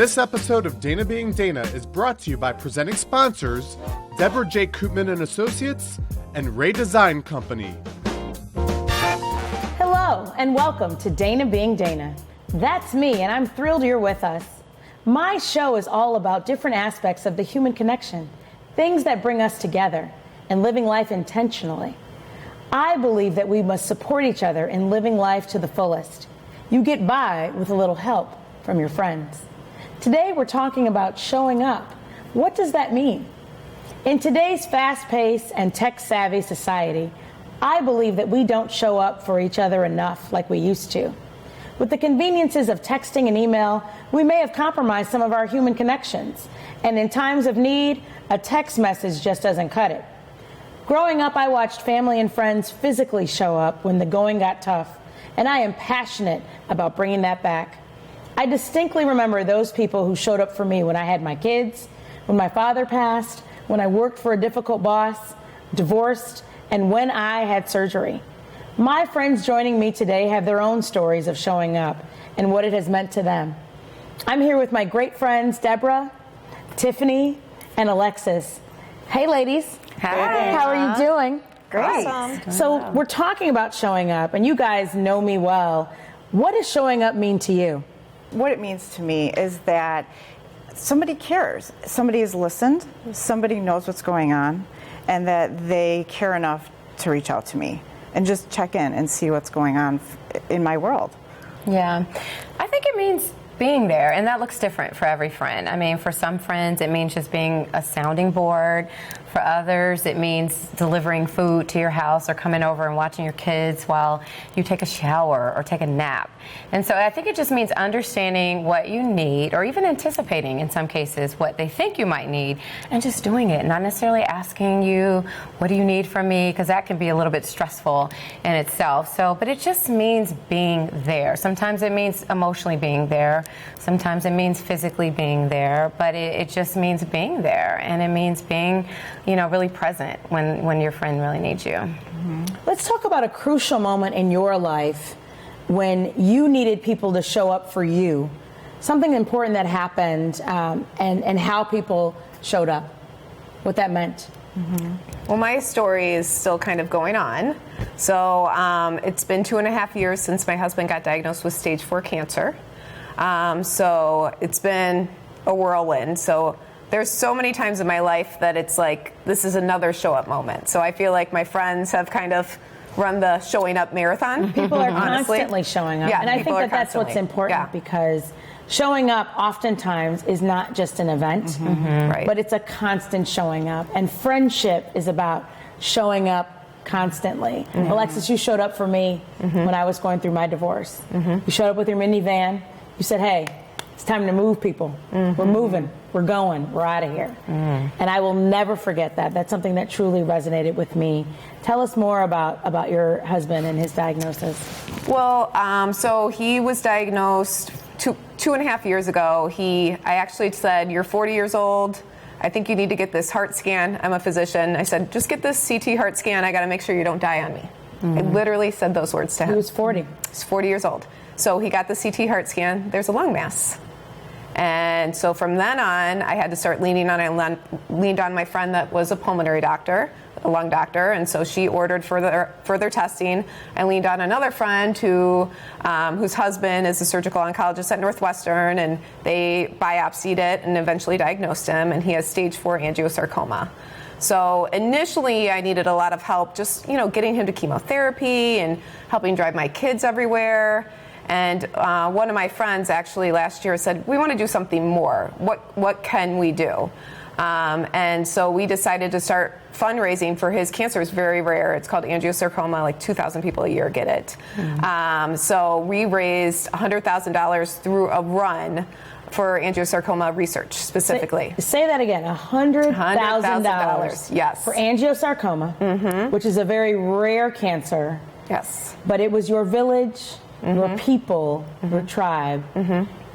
This episode of Dana Being Dana is brought to you by presenting sponsors Debra J. Koopmann and Associates and Ray Design Company. Hello and welcome to Dana Being Dana. That's me, and I'm thrilled you're with us. My show is all about different aspects of the human connection, things that bring us together, and living life intentionally. I believe that we must support each other in living life to the fullest. You get by with a little help from your friends. Today we're talking about showing up. What does that mean? In today's fast-paced and tech-savvy society, I believe that we don't show up for each other enough like we used to. With the conveniences of texting and email, we may have compromised some of our human connections. And in times of need, a text message just doesn't cut it. Growing up, I watched family and friends physically show up when the going got tough, and I am passionate about bringing that back. I distinctly remember those people who showed up for me when I had my kids, when my father passed, when I worked for a difficult boss, divorced, and when I had surgery. My friends joining me today have their own stories of showing up and what it has meant to them. I'm here with my great friends, Debra, Tiffany, and Alexis. Hey, ladies. Hi. How are you doing? Great. Awesome. So we're talking about showing up, and you guys know me well. What does showing up mean to you? What it means to me is that somebody cares. Somebody has listened, somebody knows what's going on, and that they care enough to reach out to me and just check in and see what's going on in my world. Yeah, I think it means being there, and that looks different for every friend. I mean, for some friends, it means just being a sounding board. For others, it means delivering food to your house or coming over and watching your kids while you take a shower or take a nap. And so I think it just means understanding what you need, or even anticipating, in some cases, what they think you might need, and just doing it, not necessarily asking you, what do you need from me? Because that can be a little bit stressful in itself. But it just means being there. Sometimes it means emotionally being there. Sometimes it means physically being there, but it just means being there, and it means being, really present when your friend really needs you. Mm-hmm. Let's talk about a crucial moment in your life when you needed people to show up for you. Something important that happened, and how people showed up, what that meant. Mm-hmm. Well, my story is still kind of going on. So it's been 2.5 years since my husband got diagnosed with stage 4 cancer. So it's been a whirlwind. So there's so many times in my life that it's like, this is another show up moment. So I feel like my friends have kind of run the showing up marathon. People are constantly showing up. Yeah, and I think that's what's important, because showing up oftentimes is not just an event, Right. but it's a constant showing up. And friendship is about showing up constantly. Alexis, you showed up for me when I was going through my divorce. You showed up with your minivan. You said, hey, it's time to move, people. We're moving. We're going. We're out of here. And I will never forget that. That's something that truly resonated with me. Tell us more about your husband and his diagnosis. Well, so he was diagnosed 2.5 years ago. I actually said, you're 40 years old. I think you need to get this heart scan. I'm a physician. I said, just get this CT heart scan. I got to make sure you don't die on me. I literally said those words to him. He was 40. He's 40 years old. So he got the CT heart scan. There's a lung mass. And so from then on, I had to start leaning on my friend that was a pulmonary doctor, a lung doctor, and so she ordered further testing. I leaned on another friend whose husband is a surgical oncologist at Northwestern, and they biopsied it and eventually diagnosed him, and he has stage 4 angiosarcoma. So initially, I needed a lot of help just, getting him to chemotherapy and helping drive my kids everywhere. And one of my friends actually last year said, we want to do something more. What can we do? And so we decided to start fundraising for his cancer. It's very rare. It's called angiosarcoma. Like 2,000 people a year get it. So we raised $100,000 through a run for angiosarcoma research specifically. Say that again, $100,000. Yes. For angiosarcoma, which is a very rare cancer. Yes. But it was your village, your people, your tribe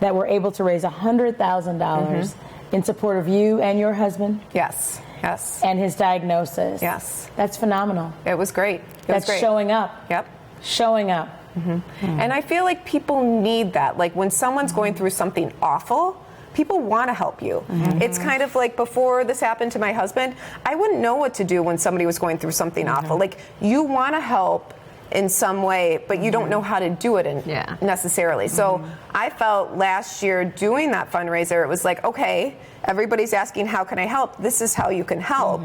that were able to raise $100,000 in support of you and your husband. Yes. Yes. And his diagnosis. Yes. That's phenomenal. It was great. That's showing up. Yep. Showing up. And I feel like people need that. Like when someone's going through something awful, people want to help you. It's kind of like before this happened to my husband, I wouldn't know what to do when somebody was going through something awful. Like, you want to help in some way, but you don't know how to do it necessarily. So I felt last year doing that fundraiser, it was like, okay, everybody's asking, how can I help? This is how you can help.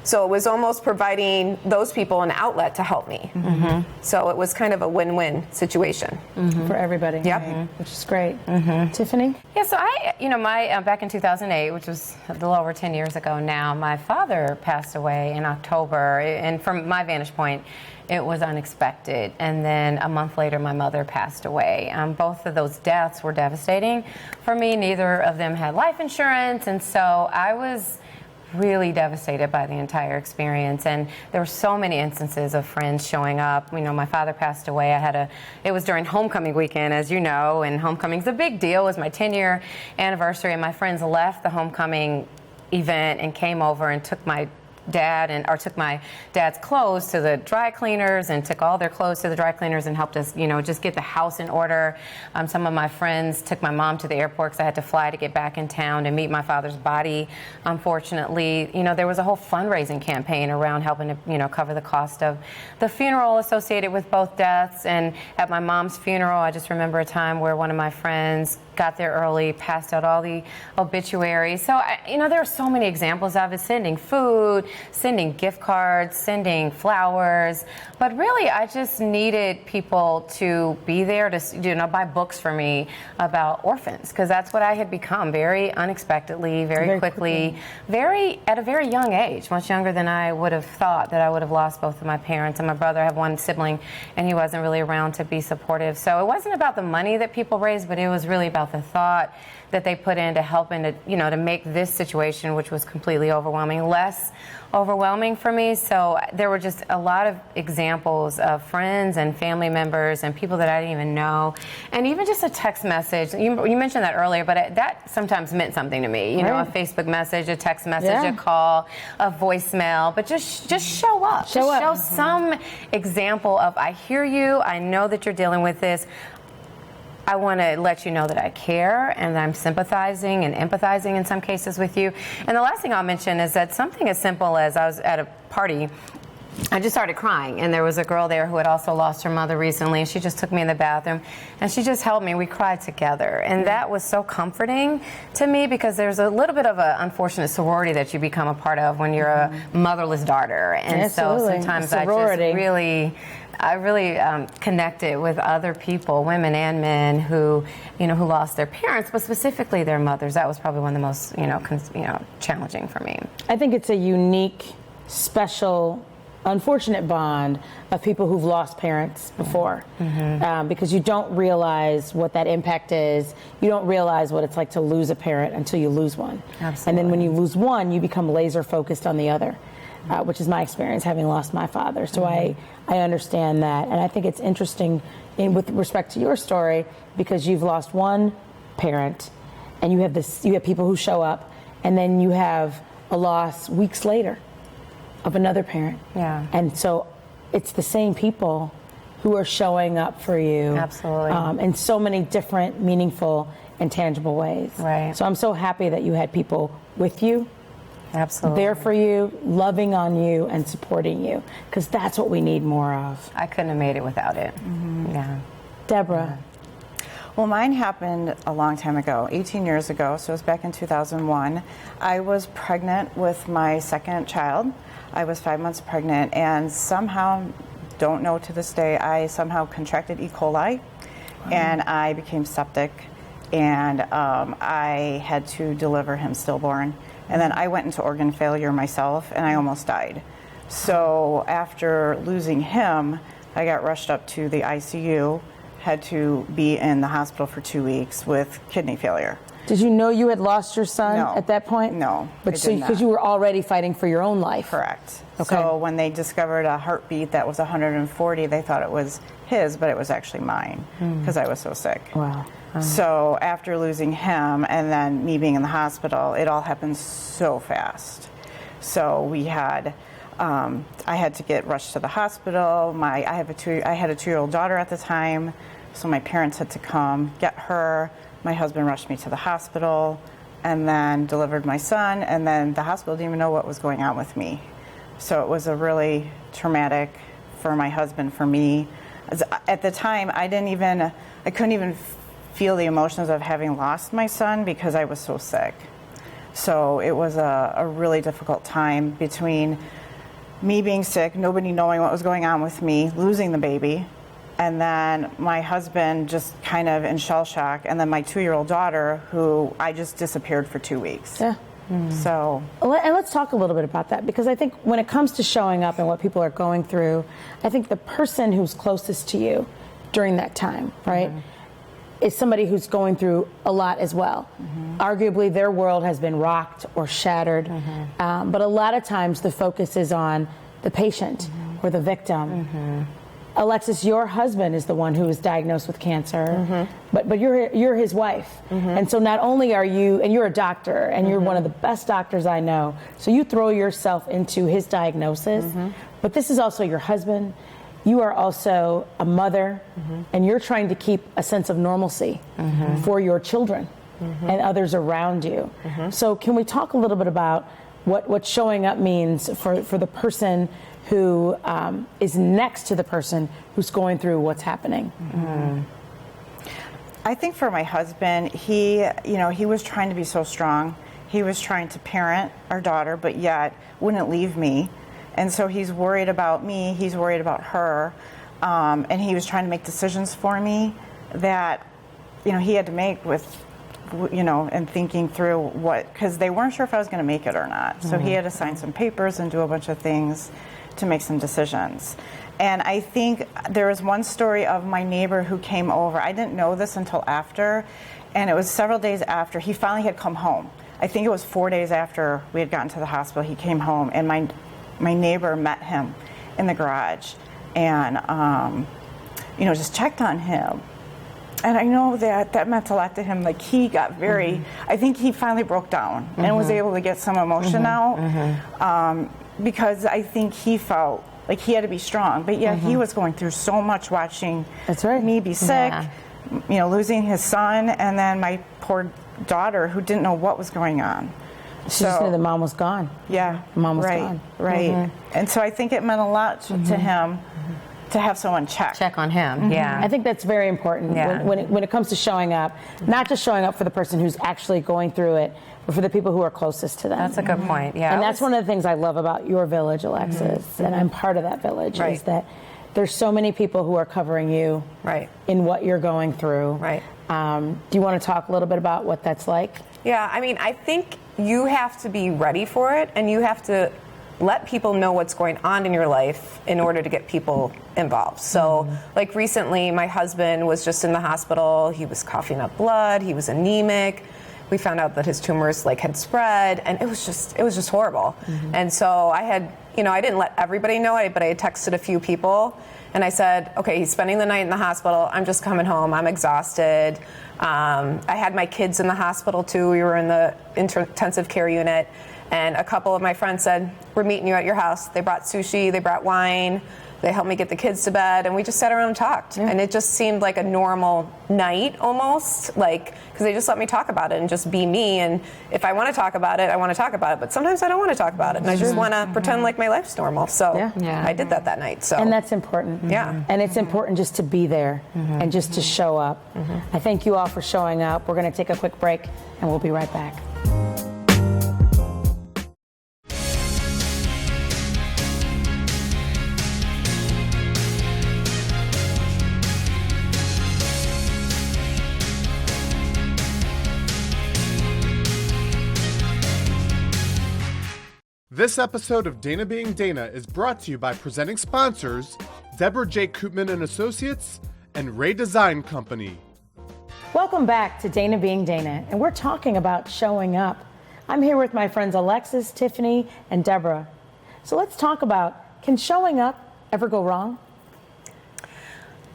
So it was almost providing those people an outlet to help me. So it was kind of a win-win situation. For everybody. Yep. Which is great. Tiffany? Yeah, so my back in 2008, which was a little over 10 years ago now, my father passed away in October. And from my vantage point, it was unexpected. And then a month later, my mother passed away. Both of those deaths were devastating for me. Neither of them had life insurance. And so I was really devastated by the entire experience, and there were so many instances of friends showing up. My father passed away. It was during homecoming weekend, as you know, and homecoming's a big deal. It was my 10-year anniversary, and my friends left the homecoming event and came over and took my dad's clothes to the dry cleaners, and took all their clothes to the dry cleaners and helped us, just get the house in order. Some of my friends took my mom to the airport because I had to fly to get back in town to meet my father's body. Unfortunately, there was a whole fundraising campaign around helping to, cover the cost of the funeral associated with both deaths. And at my mom's funeral, I just remember a time where one of my friends got there early, passed out all the obituaries. So, there are so many examples of it: sending food, sending gift cards, sending flowers. But really, I just needed people to be there to, buy books for me about orphans, because that's what I had become very unexpectedly, very quickly, at a very young age, much younger than I would have thought that I would have lost both of my parents. And my brother, I have one sibling, and he wasn't really around to be supportive. So it wasn't about the money that people raised, but it was really about the thought that they put into helping to, to make this situation, which was completely overwhelming, less overwhelming for me. So there were just a lot of examples of friends and family members and people that I didn't even know. And even just a text message. You mentioned that earlier, but that sometimes meant something to me. A Facebook message, a text message, a call, a voicemail. But just show up. Show some example of, I hear you, I know that you're dealing with this. I want to let you know that I care, and I'm sympathizing and empathizing in some cases with you. And the last thing I'll mention is that something as simple as, I was at a party, I just started crying, and there was a girl there who had also lost her mother recently, and she just took me in the bathroom, and she just held me. We cried together, and that was so comforting to me, because there's a little bit of an unfortunate sorority that you become a part of when you're a motherless daughter. And so sometimes I really connected with other people, women and men, who lost their parents, but specifically their mothers. That was probably one of the most, challenging for me. I think it's a unique, special, unfortunate bond of people who've lost parents before, because you don't realize what that impact is. You don't realize what it's like to lose a parent until you lose one. Absolutely. And then when you lose one, you become laser focused on the other. Which is my experience, having lost my father. So I understand that. And I think it's interesting with respect to your story, because you've lost one parent, and you have people who show up, and then you have a loss weeks later of another parent. Yeah. And so it's the same people who are showing up for you. Absolutely. In so many different, meaningful, and tangible ways. Right. So I'm so happy that you had people with you, absolutely, there for you, loving on you, and supporting you, because that's what we need more of. I couldn't have made it without it. Yeah. Deborah. Well, mine happened a long time ago, 18 years ago, so it was back in 2001. I was pregnant with my second child. I was 5 months pregnant, and somehow, don't know to this day, I somehow contracted E. coli, and I became septic, and I had to deliver him stillborn. And then I went into organ failure myself, and I almost died. So after losing him, I got rushed up to the ICU, had to be in the hospital for 2 weeks with kidney failure. Did you know you had lost your son No. at that point? No, But I so did not. because you were already fighting for your own life. Correct. Okay. So when they discovered a heartbeat that was 140, they thought it was his, but it was actually mine, because I was so sick. Wow. So after losing him and then me being in the hospital, it all happened so fast. So we had, I had to get rushed to the hospital. I had a 2-year-old daughter at the time, so my parents had to come get her. My husband rushed me to the hospital. and then delivered my son, and then the hospital didn't even know what was going on with me. So it was a really traumatic for my husband, for me. At the time, I couldn't even feel the emotions of having lost my son because I was so sick. So it was a really difficult time between me being sick, nobody knowing what was going on with me, losing the baby, and then my husband just kind of in shell shock, and then my 2-year-old daughter, who I just disappeared for 2 weeks. Yeah. So, and let's talk a little bit about that, because I think when it comes to showing up and what people are going through, I think the person who's closest to you during that time, right, is somebody who's going through a lot as well. Arguably, their world has been rocked or shattered, but a lot of times the focus is on the patient or the victim. Alexis, your husband is the one who was diagnosed with cancer, but you're his wife. And so not only are you, and you're a doctor, and you're one of the best doctors I know, so you throw yourself into his diagnosis, but this is also your husband. You are also a mother, and you're trying to keep a sense of normalcy for your children and others around you. So can we talk a little bit about what showing up means for the person who is next to the person who's going through what's happening? I think for my husband, he was trying to be so strong. He was trying to parent our daughter, but yet wouldn't leave me. And so he's worried about me, he's worried about her, and he was trying to make decisions for me that, he had to make with, and thinking through because they weren't sure if I was going to make it or not. So he had to sign some papers and do a bunch of things to make some decisions. And I think there was one story of my neighbor who came over. I didn't know this until after, and it was several days after. He finally had come home. I think it was 4 days after we had gotten to the hospital, he came home, and my neighbor met him in the garage and, just checked on him. And I know that meant a lot to him. Like, he got very, I think he finally broke down and was able to get some emotion out because I think he felt like he had to be strong. But yeah, he was going through so much watching me be sick, losing his son, and then my poor daughter who didn't know what was going on. She just knew that mom was gone. Yeah. Mom was gone. Right. And so I think it meant a lot to him to have someone check on him. Yeah. I think that's very important when it comes to showing up, not just showing up for the person who's actually going through it, but for the people who are closest to them. That's a good point. Yeah. And that's one of the things I love about your village, Alexis, and I'm part of that village, is that there's so many people who are covering you in what you're going through. Right. Do you want to talk a little bit about what that's like? Yeah, I mean, I think you have to be ready for it, and you have to let people know what's going on in your life in order to get people involved. So, like recently, my husband was just in the hospital. He was coughing up blood. He was anemic. We found out that his tumors had spread, and it was just horrible. And so I had, I didn't let everybody know it, but I had texted a few people, and I said, okay, he's spending the night in the hospital. I'm just coming home. I'm exhausted. I had my kids in the hospital too. We were in the intensive care unit. And a couple of my friends said, we're meeting you at your house. They brought sushi, they brought wine, they helped me get the kids to bed, and we just sat around and talked. And it just seemed like a normal night almost, because they just let me talk about it and just be me. And if I want to talk about it, I want to talk about it. But sometimes I don't want to talk about it, and I just want to pretend like my life's normal. So I did that night. So. And that's important. Yeah. And it's important just to be there and just to show up. I thank you all for showing up. We're going to take a quick break, and we'll be right back. This episode of Dana Being Dana is brought to you by presenting sponsors Debra J. Koopmann and Associates and Ray Design Company. Welcome back to Dana Being Dana, and we're talking about showing up. I'm here with my friends Alexis, Tiffany, and Debra. So let's talk about, can showing up ever go wrong?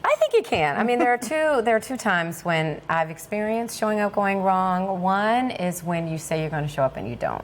I I think you can. I mean, there are two times when I've experienced showing up going wrong. One is when you say you're going to show up and you don't.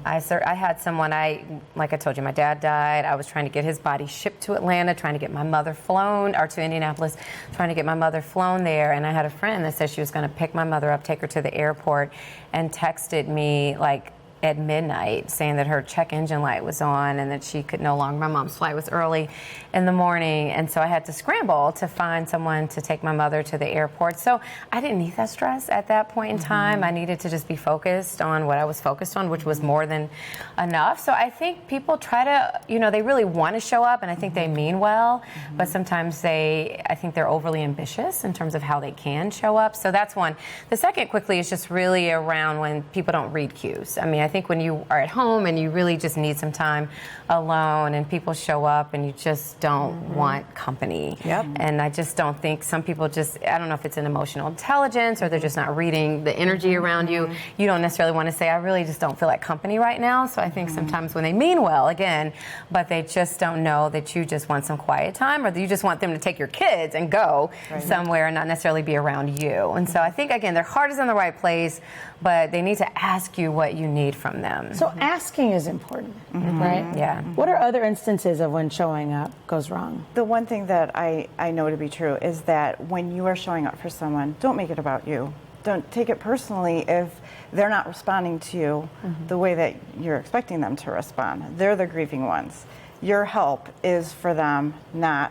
I had someone, like I told you, my dad died. I was trying to get his body shipped to Atlanta, trying to get my mother flown, or to Indianapolis, trying to get my mother flown there. And I had a friend that said she was going to pick my mother up, take her to the airport, and texted me like at midnight saying that her check engine light was on and that she could no longer, my mom's flight was early in the morning, and so I had to scramble to find someone to take my mother to the airport. So I didn't need that stress at that point in time. I needed to just be focused on what I was focused on, which was more than enough. So I think people try to, they really want to show up, and I think they mean well, but sometimes I think they're overly ambitious in terms of how they can show up. So that's one. The second, quickly, is just really around when people don't read cues. I mean, I think when you are at home and you really just need some time alone and people show up and you just don't want company. And I just don't think, some people I don't know if it's an emotional intelligence or they're just not reading the energy around you. You don't necessarily want to say, I really just don't feel like company right now. So I think sometimes when they mean well, again, but they just don't know that you just want some quiet time, or that you just want them to take your kids and go somewhere and not necessarily be around you. And so I think, again, their heart is in the right place, but they need to ask you what you need from them. So asking is important, right? Yeah. What are other instances of when showing up goes wrong? The one thing that I know to be true is that when you are showing up for someone, don't make it about you. Don't take it personally if they're not responding to you the way that you're expecting them to respond. They're the grieving ones. Your help is for them, not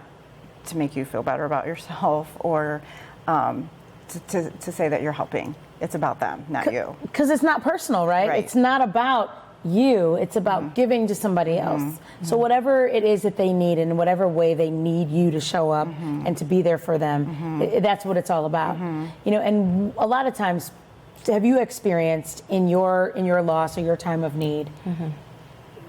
to make you feel better about yourself or to say that you're helping. It's about them, not you. Because it's not personal, right? It's not about you. It's about giving to somebody else. So whatever it is that they need, in whatever way they need you to show up and to be there for them, that's what it's all about. And a lot of times, have you experienced in your loss or your time of need,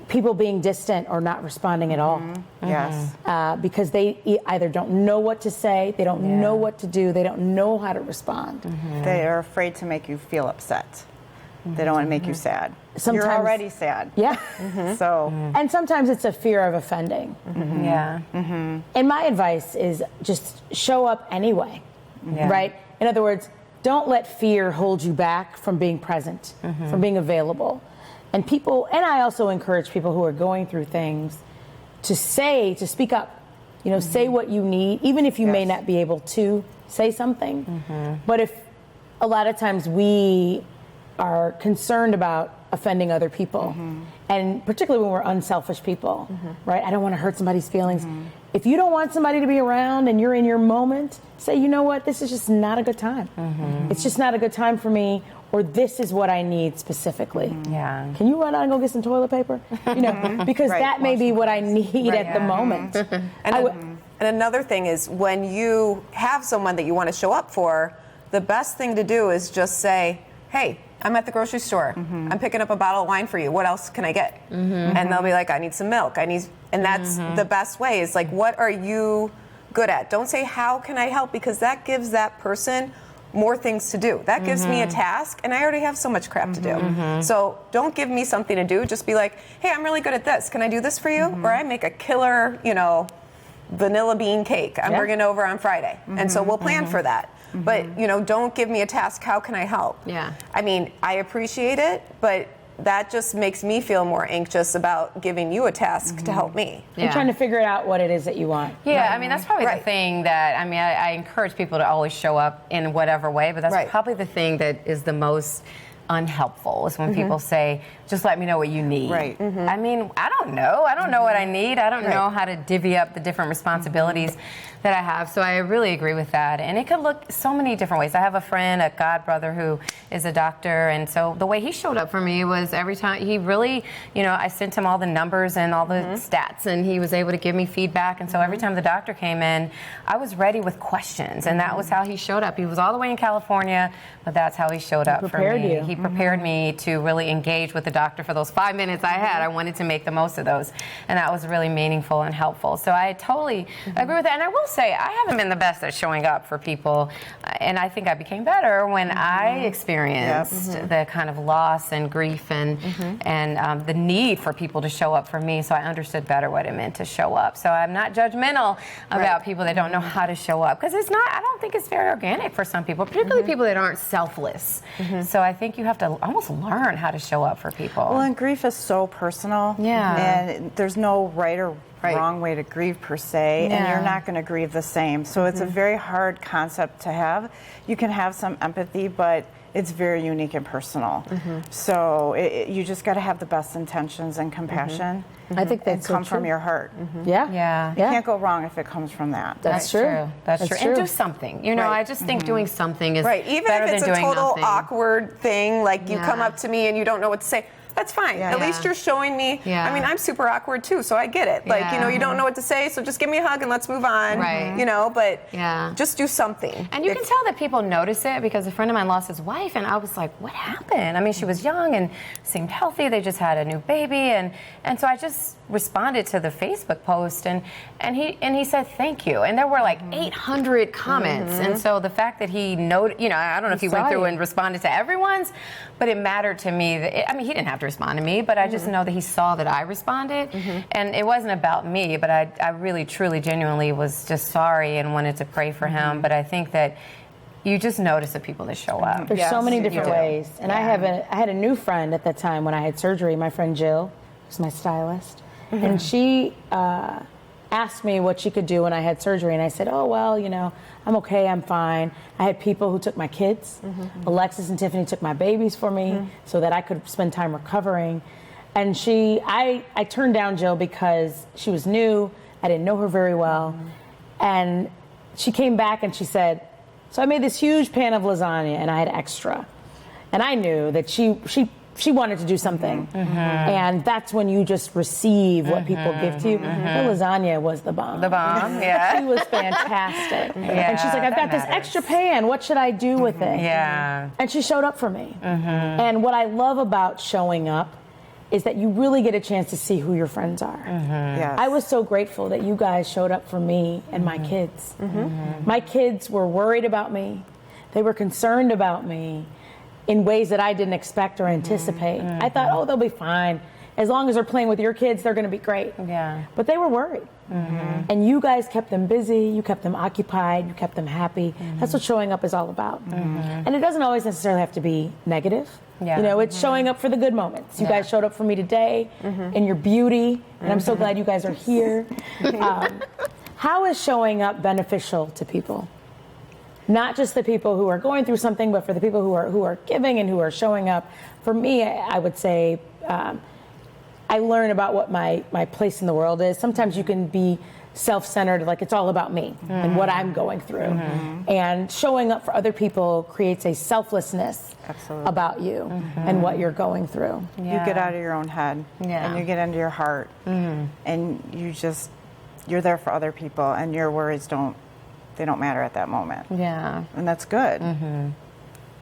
people being distant or not responding at all? Yes. Because they either don't know what to say, they don't know what to do, they don't know how to respond. They are afraid to make you feel upset. They don't want to make you sad. Sometimes, you're already sad. Yeah. So. And sometimes it's a fear of offending. Yeah. And my advice is just show up anyway, right? In other words, don't let fear hold you back from being present, from being available. And I also encourage people who are going through things to speak up, say what you need, even if you may not be able to say something. But if a lot of times we are concerned about offending other people, and particularly when we're unselfish people, right? I don't want to hurt somebody's feelings. If you don't want somebody to be around and you're in your moment, say, you know what, this is just not a good time. It's just not a good time for me, or this is what I need specifically. Yeah. Can you run out and go get some toilet paper? Because that may be what I need at the moment. And another thing is, when you have someone that you want to show up for, the best thing to do is just say, hey, I'm at the grocery store. I'm picking up a bottle of wine for you. What else can I get? And they'll be like, I need some milk. And that's the best way, is like, what are you good at? Don't say, how can I help? Because that gives that person more things to do. That gives me a task, and I already have so much crap to do. So don't give me something to do. Just be like, hey, I'm really good at this. Can I do this for you? Or I make a killer, vanilla bean cake. I'm bringing it over on Friday. And so we'll plan for that. But, don't give me a task. How can I help? Yeah. I mean, I appreciate it, but that just makes me feel more anxious about giving you a task to help me. And trying to figure out what it is that you want. Yeah, I mean, that's probably the thing that, I encourage people to always show up in whatever way, but that's probably the thing that is the most unhelpful, is when people say, just let me know what you need. I mean, I don't know. I don't know what I need. I don't know how to divvy up the different responsibilities that I have. So I really agree with that. And it could look so many different ways. I have a friend, a god brother, who is a doctor. And so the way he showed up for me was every time he really, I sent him all the numbers and all the stats, and he was able to give me feedback. And so every time the doctor came in, I was ready with questions. And that was how he showed up. He was all the way in California, but that's how he showed up for me. You. He prepared me to really engage with the doctor for those 5 minutes I had. I wanted to make the most of those, and that was really meaningful and helpful. So I totally agree with that. And I will say, I haven't been the best at showing up for people, and I think I became better when I experienced the kind of loss and grief and the need for people to show up for me. So I understood better what it meant to show up. So I'm not judgmental about people that don't know how to show up, because it's not. I don't think it's very organic for some people, particularly people that aren't selfless. So I think you have to almost learn how to show up for people. Well, and grief is so personal. And there's no right or wrong way to grieve per se, and you're not going to grieve the same. So it's a very hard concept to have. You can have some empathy, but it's very unique and personal. So you just got to have the best intentions and compassion. I think that's come so from true. your heart. Yeah. You can't go wrong if it comes from that. That's true. That's true. And do something. You know, I just think doing something is Even better if it's than a doing total nothing. awkward thing, like you come up to me and you don't know what to say. That's fine. At least you're showing me. I mean, I'm super awkward too, so I get it. Like, you know, you don't know what to say, so just give me a hug and let's move on. You know, but just do something. And you can tell that people notice it, because a friend of mine lost his wife, and I was like, what happened? I mean, she was young and seemed healthy. They just had a new baby, and so I just responded to the Facebook post, and he said thank you, and there were like 800 comments, and so the fact that he noted, you know, I don't know if he went through and responded to everyone's, but it mattered to me that I mean, he didn't have to respond to me, but I just know that he saw that I responded, and it wasn't about me, but I really, truly, genuinely was just sorry and wanted to pray for him. But I think that you just notice the people that show up. There's so many different ways, and I had a new friend at that time when I had surgery. My friend Jill, who's my stylist, and she asked me what she could do when I had surgery, and I said, oh, well, you know, I'm okay, I'm fine. I had people who took my kids. Alexis and Tiffany took my babies for me so that I could spend time recovering. And I turned down Jill because she was new, I didn't know her very well, and she came back and she said, so I made this huge pan of lasagna and I had extra. And I knew that she wanted to do something. And that's when you just receive what people give to you. Her lasagna was the bomb. The bomb, She was fantastic. And she's like, I've got this extra pan. What should I do with it? And she showed up for me. And what I love about showing up is that you really get a chance to see who your friends are. I was so grateful that you guys showed up for me and my kids. My kids were worried about me. They were concerned about me in ways that I didn't expect or anticipate. I thought, oh, they'll be fine. As long as they're playing with your kids, they're going to be great. But they were worried. And you guys kept them busy, you kept them occupied, you kept them happy. That's what showing up is all about. And it doesn't always necessarily have to be negative. You know, it's showing up for the good moments. You guys showed up for me today in your beauty, and I'm so glad you guys are here. How is showing up beneficial to people? Not just the people who are going through something, but for the people who are giving and who are showing up. For me, I would say I learn about what my place in the world is. Sometimes you can be self-centered, like it's all about me and what I'm going through. And showing up for other people creates a selflessness about you and what you're going through. You get out of your own head and you get into your heart and you're there for other people, and your worries don't matter at that moment. And that's good.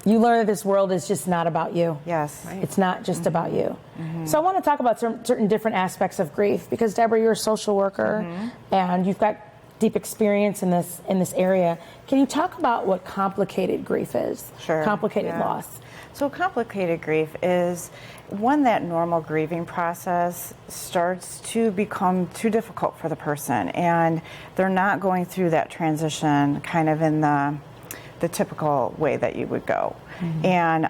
You learn that this world is just not about you. It's not just about you. So I want to talk about certain different aspects of grief, because Debra, you're a social worker and you've got deep experience in this area. Can you talk about what complicated grief is? Complicated loss. So complicated grief is when that normal grieving process starts to become too difficult for the person, and they're not going through that transition kind of in the typical way that you would go. And,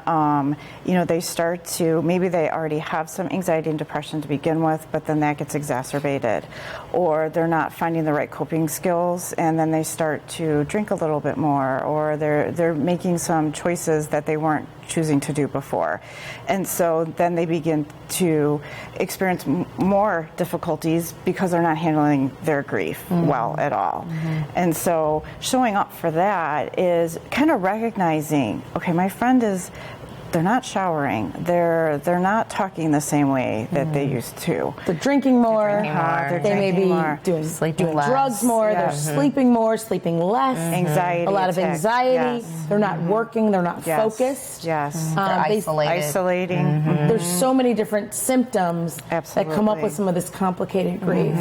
you know, they start to, maybe they already have some anxiety and depression to begin with, but then that gets exacerbated. Or they're not finding the right coping skills, and then they start to drink a little bit more, or they're making some choices that they weren't choosing to do before. And so then they begin to experience more difficulties because they're not handling their grief well at all. And so showing up for that is kind of recognizing, okay, my friend they're not showering. They're not talking the same way that they used to. They're drinking more. They're They may drinking be more. doing less. drugs more. Yes. They're sleeping more, sleeping less. Anxiety. A lot of attacks. anxiety. Yes. They're not working. They're not Yes. focused. Yes. They're isolated. Isolating. There's so many different symptoms that come up Absolutely. with some of this complicated grief.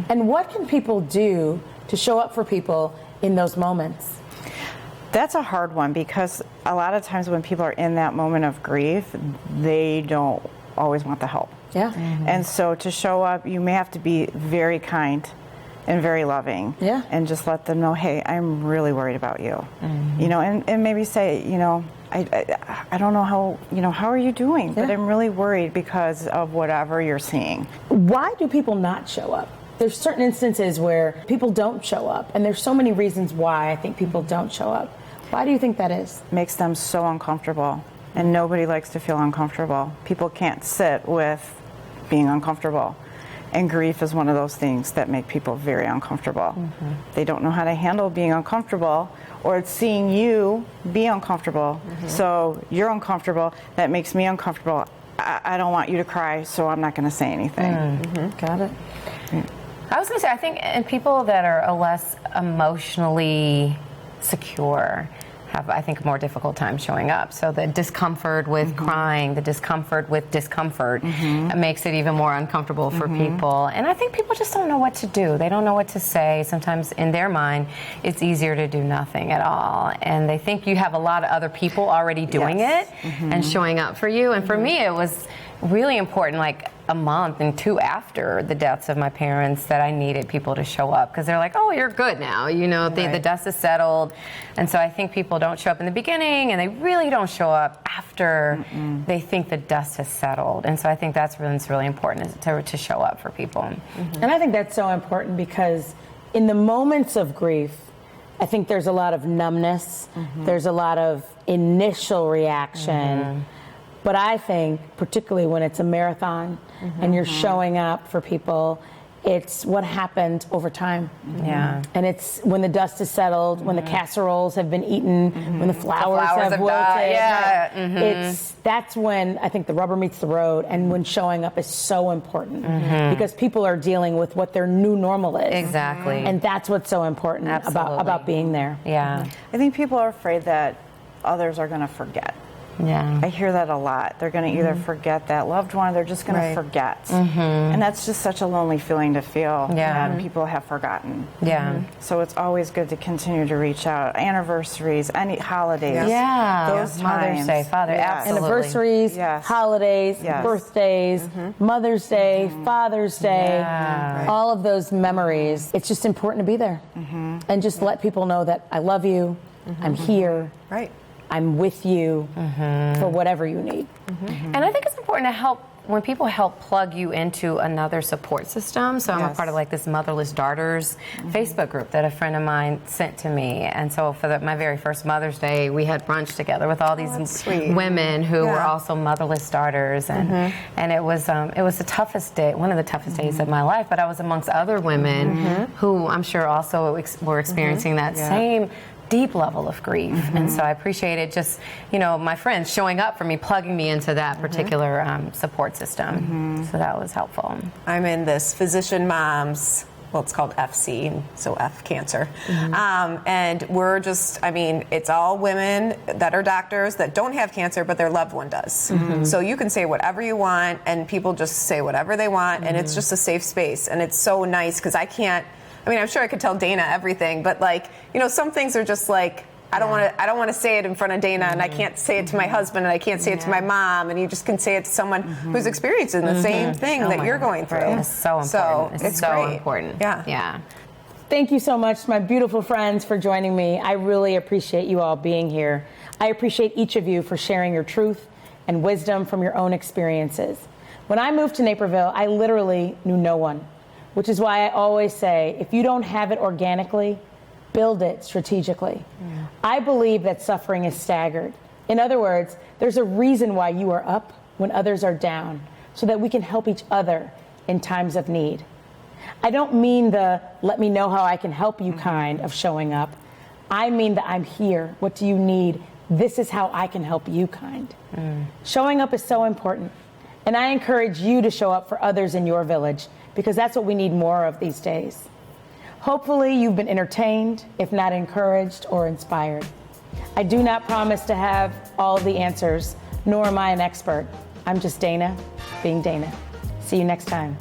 And what can people do to show up for people in those moments? That's a hard one because a lot of times when people are in that moment of grief, they don't always want the help. Yeah. And so to show up, you may have to be very kind and very loving. Yeah. And just let them know, hey, I'm really worried about you. You know, and maybe say, you know, I don't know how are you doing? But Yeah. I'm really worried because of whatever you're seeing. Why do people not show up? There's certain instances where people don't show up, and there's so many reasons why I think people don't show up. Why do you think that is? Makes them so uncomfortable, and nobody likes to feel uncomfortable. People can't sit with being uncomfortable, and grief is one of those things that make people very uncomfortable. They don't know how to handle being uncomfortable, or it's seeing you be uncomfortable. So you're uncomfortable, that makes me uncomfortable. I don't want you to cry, so I'm not going to say anything. Got it. I was going to say, I think in people that are less emotionally secure have, I think, a more difficult time showing up. So the discomfort with crying, the discomfort with discomfort makes it even more uncomfortable for people. And I think people just don't know what to do. They don't know what to say. Sometimes in their mind, it's easier to do nothing at all. And they think you have a lot of other people already doing it and showing up for you. And for me, it was really important, like a month and two after the deaths of my parents, that I needed people to show up because they're like, oh, you're good now, you know, the dust is settled. And so I think people don't show up in the beginning, and they really don't show up after they think the dust has settled. And so I think that's really important, is to show up for people. And I think that's so important because in the moments of grief, I think there's a lot of numbness, there's a lot of initial reaction. But I think, particularly when it's a marathon and you're showing up for people, it's what happened over time. Yeah. And it's when the dust is settled, when the casseroles have been eaten, when the flowers have wilted. died. That's when I think the rubber meets the road, and when showing up is so important because people are dealing with what their new normal is. Exactly. And that's what's so important about being there. Yeah. I think people are afraid that others are going to forget. Yeah. I hear that a lot. They're going to either forget that loved one, or they're just going to forget. And that's just such a lonely feeling to feel that people have forgotten. Yeah. So it's always good to continue to reach out. Anniversaries, any holidays. Yeah. Those Mother's times. Day, Father, absolutely. Anniversaries, Yes. holidays, Yes. birthdays, Mother's Day, Father's Day, all of those memories. It's just important to be there and just let people know that I love you, I'm here, Right. I'm with you for whatever you need. And I think it's important to help when people help plug you into another support system. So I'm a part of like this Motherless Daughters Facebook group that a friend of mine sent to me. And so for my very first Mother's Day, we had brunch together with all these women who were also motherless daughters. And it was the toughest day, one of the toughest days of my life. But I was amongst other women who I'm sure also were experiencing that same deep level of grief. And so I appreciated just, my friends showing up for me, plugging me into that particular support system. So that was helpful. I'm in this physician moms, well, it's called FC, so F cancer. And we're just, it's all women that are doctors that don't have cancer, but their loved one does. So you can say whatever you want, and people just say whatever they want, and it's just a safe space. And it's so nice because I'm sure I could tell Dana everything, but some things are just like, I don't want to say it in front of Dana, and I can't say it to my husband, and I can't say it to my mom, and you just can say it to someone who's experiencing the same thing that you're going through. It's so important. So it's so great. important. Yeah. Thank you so much, my beautiful friends, for joining me. I really appreciate you all being here. I appreciate each of you for sharing your truth and wisdom from your own experiences. When I moved to Naperville, I literally knew no one, which is why I always say, if you don't have it organically, build it strategically. I believe that suffering is staggered. In other words, there's a reason why you are up when others are down, so that we can help each other in times of need. I don't mean the let me know how I can help you kind of showing up. I mean the I'm here. What do you need? This is how I can help you kind. Showing up is so important. And I encourage you to show up for others in your village, because that's what we need more of these days. Hopefully you've been entertained, if not encouraged or inspired. I do not promise to have all the answers, nor am I an expert. I'm just Dana being Dana. See you next time.